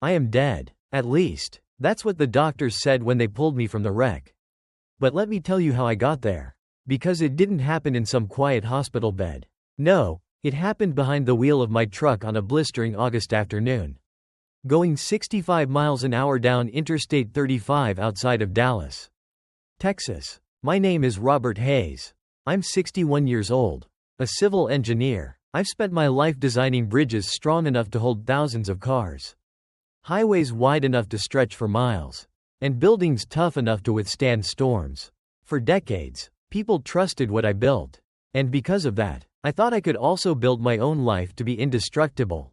I am dead. At least, that's what the doctors said when they pulled me from the wreck. But let me tell you how I got there. Because it didn't happen in some quiet hospital bed. No, it happened behind the wheel of my truck on a blistering August afternoon. Going 65 miles an hour down Interstate 35 outside of Dallas, Texas. My name is Robert Hayes. I'm 61 years old. A civil engineer. I've spent my life designing bridges strong enough to hold thousands of cars. Highways wide enough to stretch for miles. And buildings tough enough to withstand storms. For decades, people trusted what I built. And because of that, I thought I could also build my own life to be indestructible.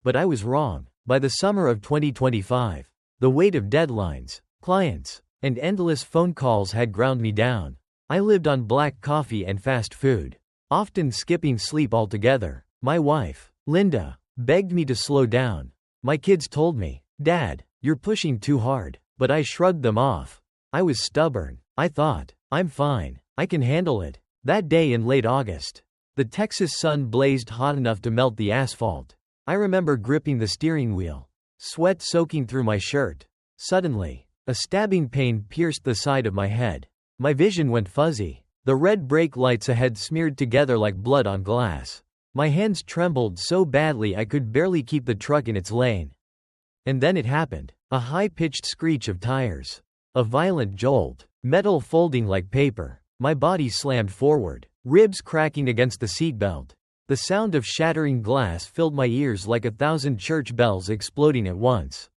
But I was wrong. By the summer of 2025, the weight of deadlines, clients, and endless phone calls had ground me down. I lived on black coffee and fast food, often skipping sleep altogether. My wife, Linda, begged me to slow down. My kids told me, "Dad, you're pushing too hard." But I shrugged them off. I was stubborn. I thought, I'm fine. I can handle it. That day in late August, the Texas sun blazed hot enough to melt the asphalt. I remember gripping the steering wheel, sweat soaking through my shirt. Suddenly, a stabbing pain pierced the side of my head. My vision went fuzzy. The red brake lights ahead smeared together like blood on glass. My hands trembled so badly I could barely keep the truck in its lane. And then it happened. A high-pitched screech of tires. A violent jolt. Metal folding like paper. My body slammed forward, ribs cracking against the seatbelt. The sound of shattering glass filled my ears like 1,000 church bells exploding at once.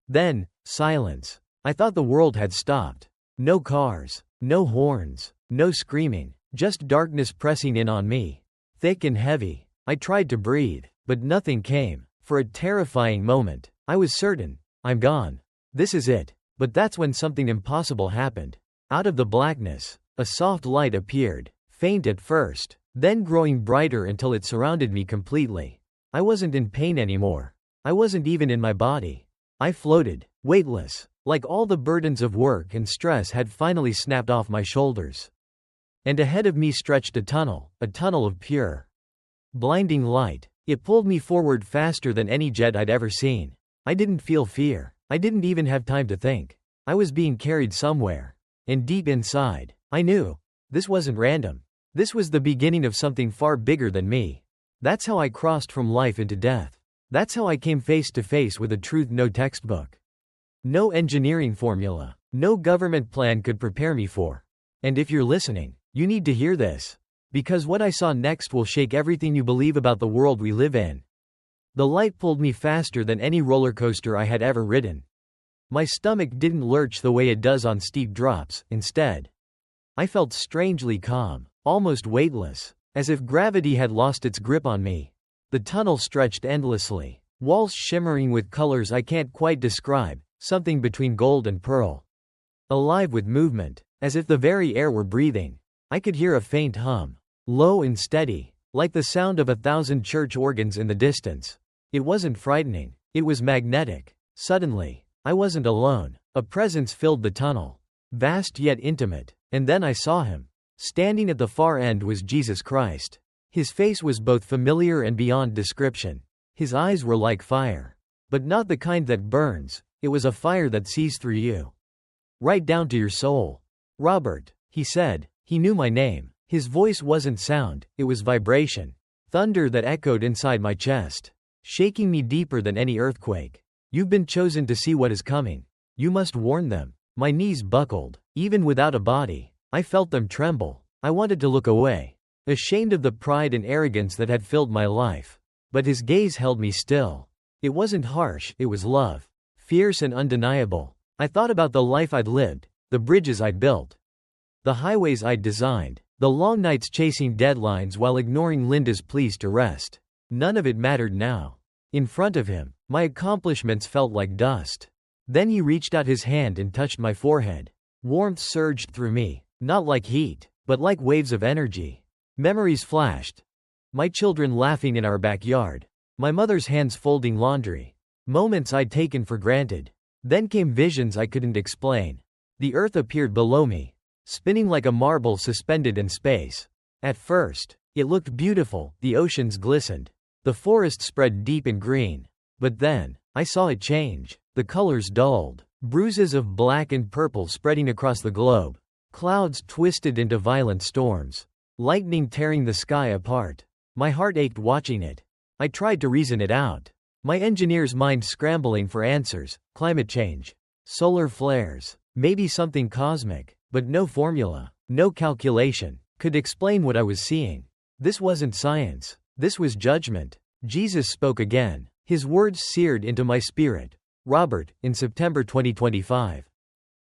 Then, silence. I thought the world had stopped. No cars, no horns, no screaming, just darkness pressing in on me. Thick and heavy. I tried to breathe, but nothing came. For a terrifying moment, I was certain, I'm gone. This is it. But that's when something impossible happened. Out of the blackness, a soft light appeared, faint at first, then growing brighter until it surrounded me completely. I wasn't in pain anymore. I wasn't even in my body. I floated, weightless, like all the burdens of work and stress had finally snapped off my shoulders. And ahead of me stretched a tunnel of pure, blinding light. It pulled me forward faster than any jet I'd ever seen. I didn't feel fear. I didn't even have time to think. I was being carried somewhere. And deep inside, I knew. This wasn't random. This was the beginning of something far bigger than me. That's how I crossed from life into death. That's how I came face to face with a truth no textbook, no engineering formula, no government plan could prepare me for. And if you're listening, you need to hear this. Because what I saw next will shake everything you believe about the world we live in. The light pulled me faster than any roller coaster I had ever ridden. My stomach didn't lurch the way it does on steep drops. Instead, I felt strangely calm, almost weightless, as if gravity had lost its grip on me. The tunnel stretched endlessly, walls shimmering with colors I can't quite describe, something between gold and pearl. Alive with movement, as if the very air were breathing. I could hear a faint hum, low and steady, like the sound of 1,000 church organs in the distance. It wasn't frightening, it was magnetic. Suddenly, I wasn't alone. A presence filled the tunnel, vast yet intimate. And then I saw him. Standing at the far end was Jesus Christ. His face was both familiar and beyond description. His eyes were like fire. But not the kind that burns, it was a fire that sees through you. Right down to your soul. Robert, he said. He knew my name. His voice wasn't sound, it was vibration. Thunder that echoed inside my chest, shaking me deeper than any earthquake. You've been chosen to see what is coming. You must warn them. My knees buckled. Even without a body, I felt them tremble. I wanted to look away, ashamed of the pride and arrogance that had filled my life. But his gaze held me still. It wasn't harsh, it was love. Fierce and undeniable. I thought about the life I'd lived, the bridges I'd built, the highways I'd designed, the long nights chasing deadlines while ignoring Linda's pleas to rest. None of it mattered now. In front of him, my accomplishments felt like dust. Then he reached out his hand and touched my forehead. Warmth surged through me, not like heat, but like waves of energy. Memories flashed. My children laughing in our backyard. My mother's hands folding laundry. Moments I'd taken for granted. Then came visions I couldn't explain. The earth appeared below me, spinning like a marble suspended in space. At first, it looked beautiful, the oceans glistened. The forest spread deep and green. But then, I saw it change. The colors dulled. Bruises of black and purple spreading across the globe. Clouds twisted into violent storms. Lightning tearing the sky apart. My heart ached watching it. I tried to reason it out. My engineer's mind scrambling for answers. Climate change. Solar flares. Maybe something cosmic. But no formula, no calculation, could explain what I was seeing. This wasn't science. This was judgment. Jesus spoke again. His words seared into my spirit. Robert, in September 2025.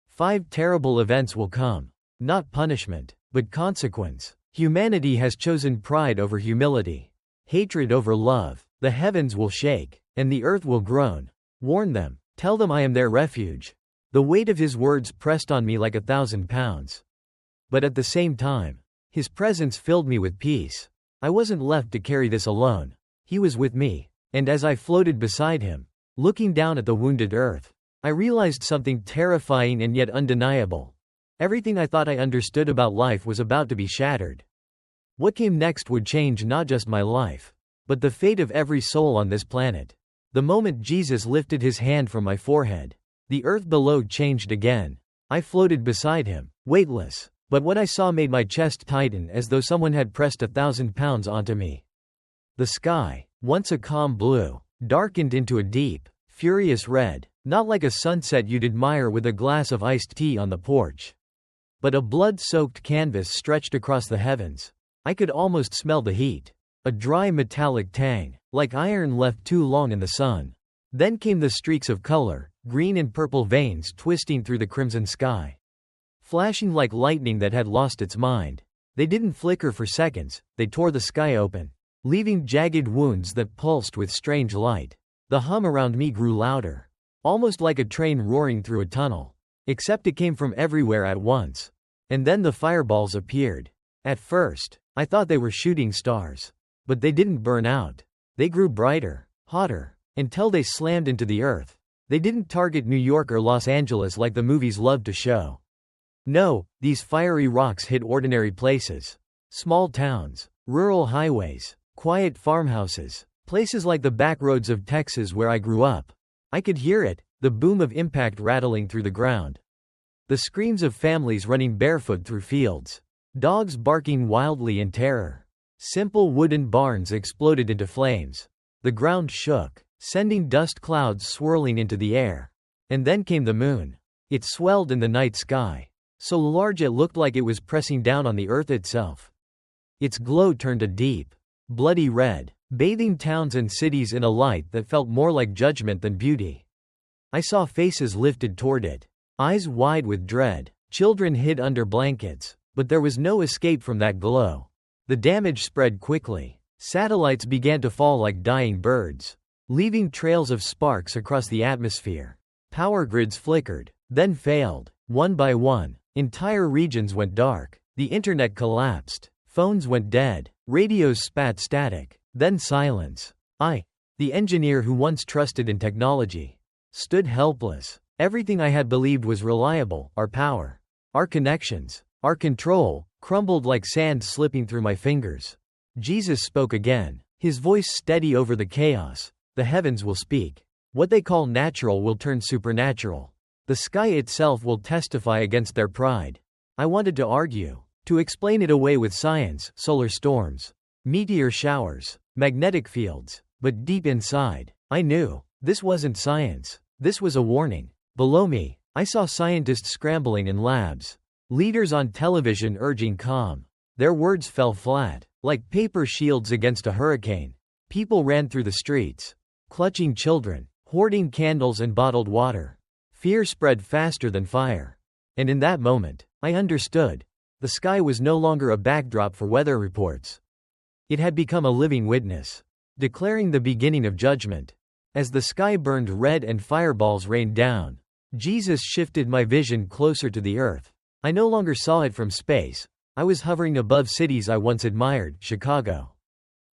5 terrible events will come. Not punishment, but consequence. Humanity has chosen pride over humility. Hatred over love. The heavens will shake, and the earth will groan. Warn them. Tell them I am their refuge. The weight of his words pressed on me like 1,000 pounds. But at the same time, his presence filled me with peace. I wasn't left to carry this alone. He was with me, and as I floated beside him, looking down at the wounded earth, I realized something terrifying and yet undeniable. Everything I thought I understood about life was about to be shattered. What came next would change not just my life, but the fate of every soul on this planet. The moment Jesus lifted his hand from my forehead, the earth below changed again. I floated beside him, weightless, but what I saw made my chest tighten as though someone had pressed 1,000 pounds onto me. The sky, once a calm blue, darkened into a deep, furious red, not like a sunset you'd admire with a glass of iced tea on the porch, but a blood-soaked canvas stretched across the heavens. I could almost smell the heat, a dry metallic tang, like iron left too long in the sun. Then came the streaks of color, green and purple veins twisting through the crimson sky, flashing like lightning that had lost its mind. They didn't flicker for seconds, they tore the sky open, leaving jagged wounds that pulsed with strange light. The hum around me grew louder, almost like a train roaring through a tunnel, except it came from everywhere at once. And then the fireballs appeared. At first, I thought they were shooting stars. But they didn't burn out. They grew brighter, hotter, until they slammed into the earth. They didn't target New York or Los Angeles like the movies loved to show. No, these fiery rocks hit ordinary places. Small towns, rural highways, quiet farmhouses, places like the backroads of Texas where I grew up. I could hear it, the boom of impact rattling through the ground. The screams of families running barefoot through fields. Dogs barking wildly in terror. Simple wooden barns exploded into flames. The ground shook, sending dust clouds swirling into the air. And then came the moon. It swelled in the night sky, so large it looked like it was pressing down on the earth itself. Its glow turned a deep, bloody red, bathing towns and cities in a light that felt more like judgment than beauty. I saw faces lifted toward it, eyes wide with dread. Children hid under blankets, but there was no escape from that glow. The damage spread quickly. Satellites began to fall like dying birds, leaving trails of sparks across the atmosphere. Power grids flickered, then failed. One by one, entire regions went dark. The internet collapsed. Phones went dead. Radios spat static. Then silence. I, the engineer who once trusted in technology, stood helpless. Everything I had believed was reliable, our power, our connections, our control, crumbled like sand slipping through my fingers. Jesus spoke again, his voice steady over the chaos. The heavens will speak. What they call natural will turn supernatural. The sky itself will testify against their pride. I wanted to argue, to explain it away with science, solar storms, meteor showers, magnetic fields, but deep inside, I knew, this wasn't science. This was a warning. Below me, I saw scientists scrambling in labs, leaders on television urging calm. Their words fell flat, like paper shields against a hurricane. People ran through the streets, clutching children, hoarding candles and bottled water. Fear spread faster than fire. And in that moment, I understood. The sky was no longer a backdrop for weather reports. It had become a living witness, declaring the beginning of judgment. As the sky burned red and fireballs rained down, Jesus shifted my vision closer to the earth. I no longer saw it from space. I was hovering above cities I once admired, Chicago,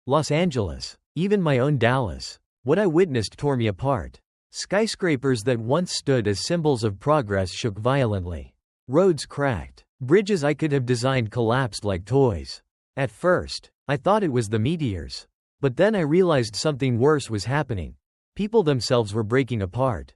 Los Angeles, even my own Dallas. What I witnessed tore me apart. Skyscrapers that once stood as symbols of progress shook violently. Roads cracked. Bridges I could have designed collapsed like toys. At first, I thought it was the meteors. But then I realized something worse was happening. People themselves were breaking apart.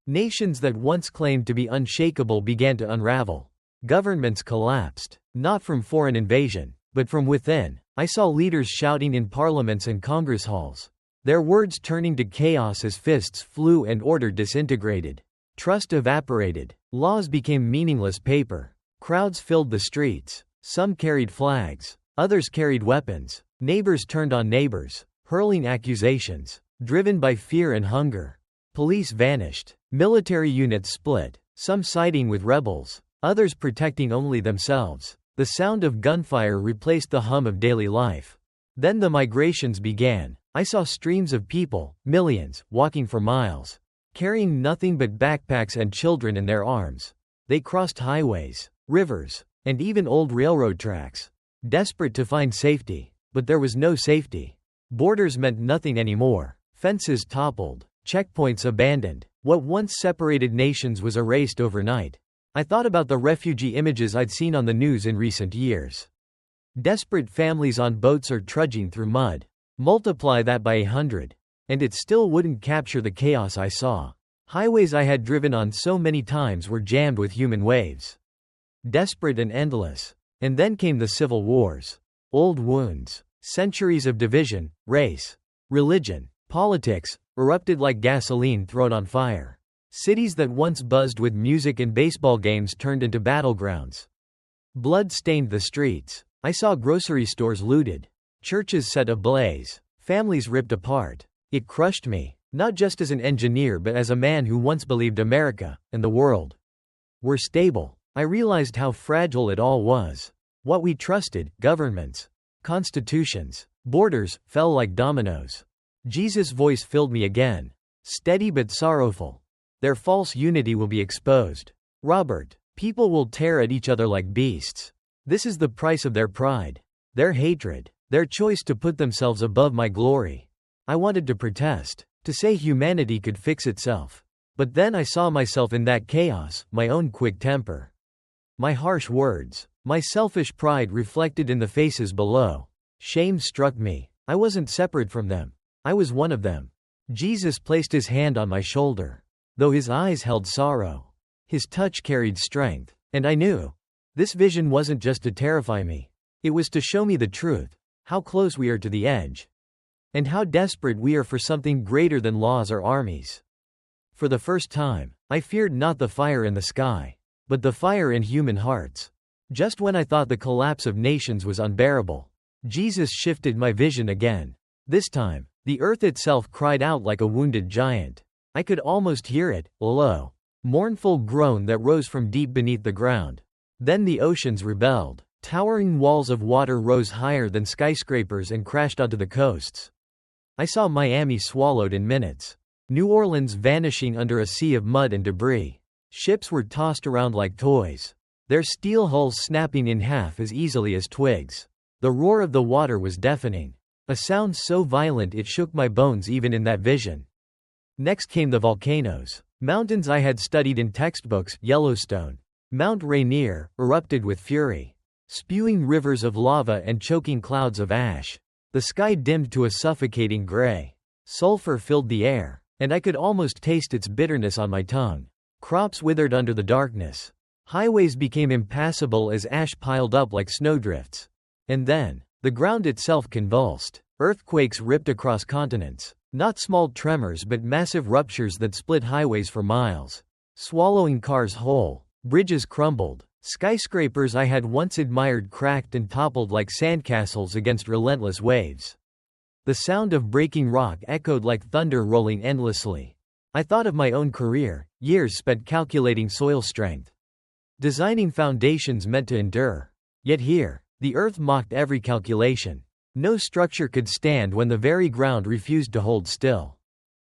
Nations that once claimed to be unshakable began to unravel. Governments collapsed, not from foreign invasion, but from within. I saw leaders shouting in parliaments and Congress halls, their words turning to chaos as fists flew and order disintegrated. Trust evaporated. Laws became meaningless paper. Crowds filled the streets. Some carried flags. Others carried weapons. Neighbors turned on neighbors, hurling accusations. Driven by fear and hunger. Police vanished. Military units split, some siding with rebels, others protecting only themselves. The sound of gunfire replaced the hum of daily life. Then the migrations began. I saw streams of people, millions, walking for miles, carrying nothing but backpacks and children in their arms. They crossed highways, rivers, and even old railroad tracks, desperate to find safety. But there was no safety. Borders meant nothing anymore. Fences toppled, checkpoints abandoned. What once separated nations was erased overnight. I thought about the refugee images I'd seen on the news in recent years. Desperate families on boats or trudging through mud. Multiply that by 100, and it still wouldn't capture the chaos I saw. Highways I had driven on so many times were jammed with human waves. Desperate and endless. And then came the civil wars. Old wounds. Centuries of division, race, religion, politics, erupted like gasoline thrown on fire. Cities that once buzzed with music and baseball games turned into battlegrounds. Blood stained the streets. I saw grocery stores looted. Churches set ablaze. Families ripped apart. It crushed me, not just as an engineer but as a man who once believed America, and the world, were stable. I realized how fragile it all was. What we trusted, governments, constitutions, borders, fell like dominoes. Jesus' voice filled me again. Steady but sorrowful. Their false unity will be exposed. Robert, people will tear at each other like beasts. This is the price of their pride. Their hatred. Their choice to put themselves above my glory. I wanted to protest. To say humanity could fix itself. But then I saw myself in that chaos, my own quick temper. My harsh words. My selfish pride reflected in the faces below. Shame struck me. I wasn't separate from them. I was one of them. Jesus placed his hand on my shoulder. Though his eyes held sorrow, his touch carried strength. And I knew. This vision wasn't just to terrify me. It was to show me the truth. How close we are to the edge. And how desperate we are for something greater than laws or armies. For the first time, I feared not the fire in the sky, but the fire in human hearts. Just when I thought the collapse of nations was unbearable, Jesus shifted my vision again. This time, the earth itself cried out like a wounded giant. I could almost hear it, a low, mournful groan that rose from deep beneath the ground. Then the oceans rebelled. Towering walls of water rose higher than skyscrapers and crashed onto the coasts. I saw Miami swallowed in minutes. New Orleans vanishing under a sea of mud and debris. Ships were tossed around like toys, their steel hulls snapping in half as easily as twigs. The roar of the water was deafening, a sound so violent it shook my bones even in that vision. Next came the volcanoes. Mountains I had studied in textbooks. Yellowstone, Mount Rainier, erupted with fury, spewing rivers of lava and choking clouds of ash. The sky dimmed to a suffocating gray. Sulfur filled the air, and I could almost taste its bitterness on my tongue. Crops withered under the darkness. Highways became impassable as ash piled up like snowdrifts. And then, the ground itself convulsed. Earthquakes ripped across continents. Not small tremors but massive ruptures that split highways for miles, swallowing cars whole. Bridges crumbled. Skyscrapers I had once admired cracked and toppled like sandcastles against relentless waves. The sound of breaking rock echoed like thunder rolling endlessly. I thought of my own career, years spent calculating soil strength, designing foundations meant to endure. Yet here, the earth mocked every calculation. No structure could stand when the very ground refused to hold still.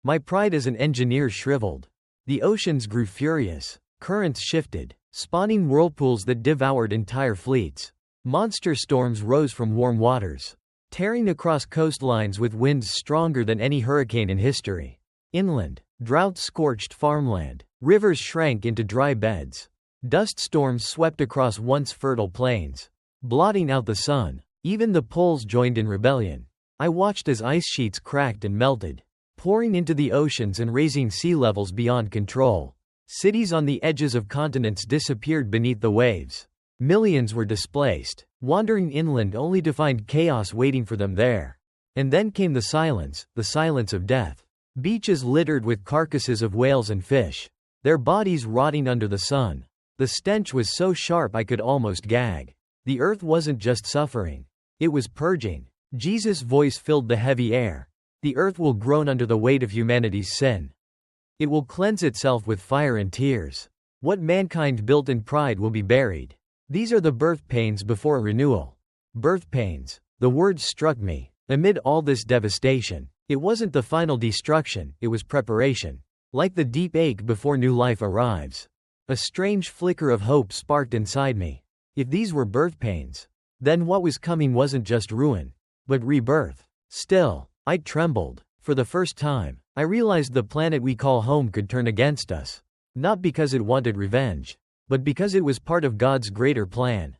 My pride as an engineer shriveled. The oceans grew furious. Currents shifted, spawning whirlpools that devoured entire fleets. Monster storms rose from warm waters, tearing across coastlines with winds stronger than any hurricane in history. Inland, drought scorched farmland. Rivers shrank into dry beds. Dust storms swept across once fertile plains, blotting out the sun. Even the poles joined in rebellion. I watched as ice sheets cracked and melted, pouring into the oceans and raising sea levels beyond control. Cities on the edges of continents disappeared beneath the waves. Millions were displaced, wandering inland only to find chaos waiting for them there. And then came the silence of death. Beaches littered with carcasses of whales and fish, their bodies rotting under the sun. The stench was so sharp I could almost gag. The earth wasn't just suffering, it was purging. Jesus' voice filled the heavy air. The earth will groan under the weight of humanity's sin. It will cleanse itself with fire and tears. What mankind built in pride will be buried. These are the birth pains before renewal. Birth pains. The word struck me. Amid all this devastation, it wasn't the final destruction, it was preparation. Like the deep ache before new life arrives. A strange flicker of hope sparked inside me. If these were birth pains, then what was coming wasn't just ruin, but rebirth. Still, I trembled. For the first time, I realized the planet we call home could turn against us. Not because it wanted revenge, but because it was part of God's greater plan.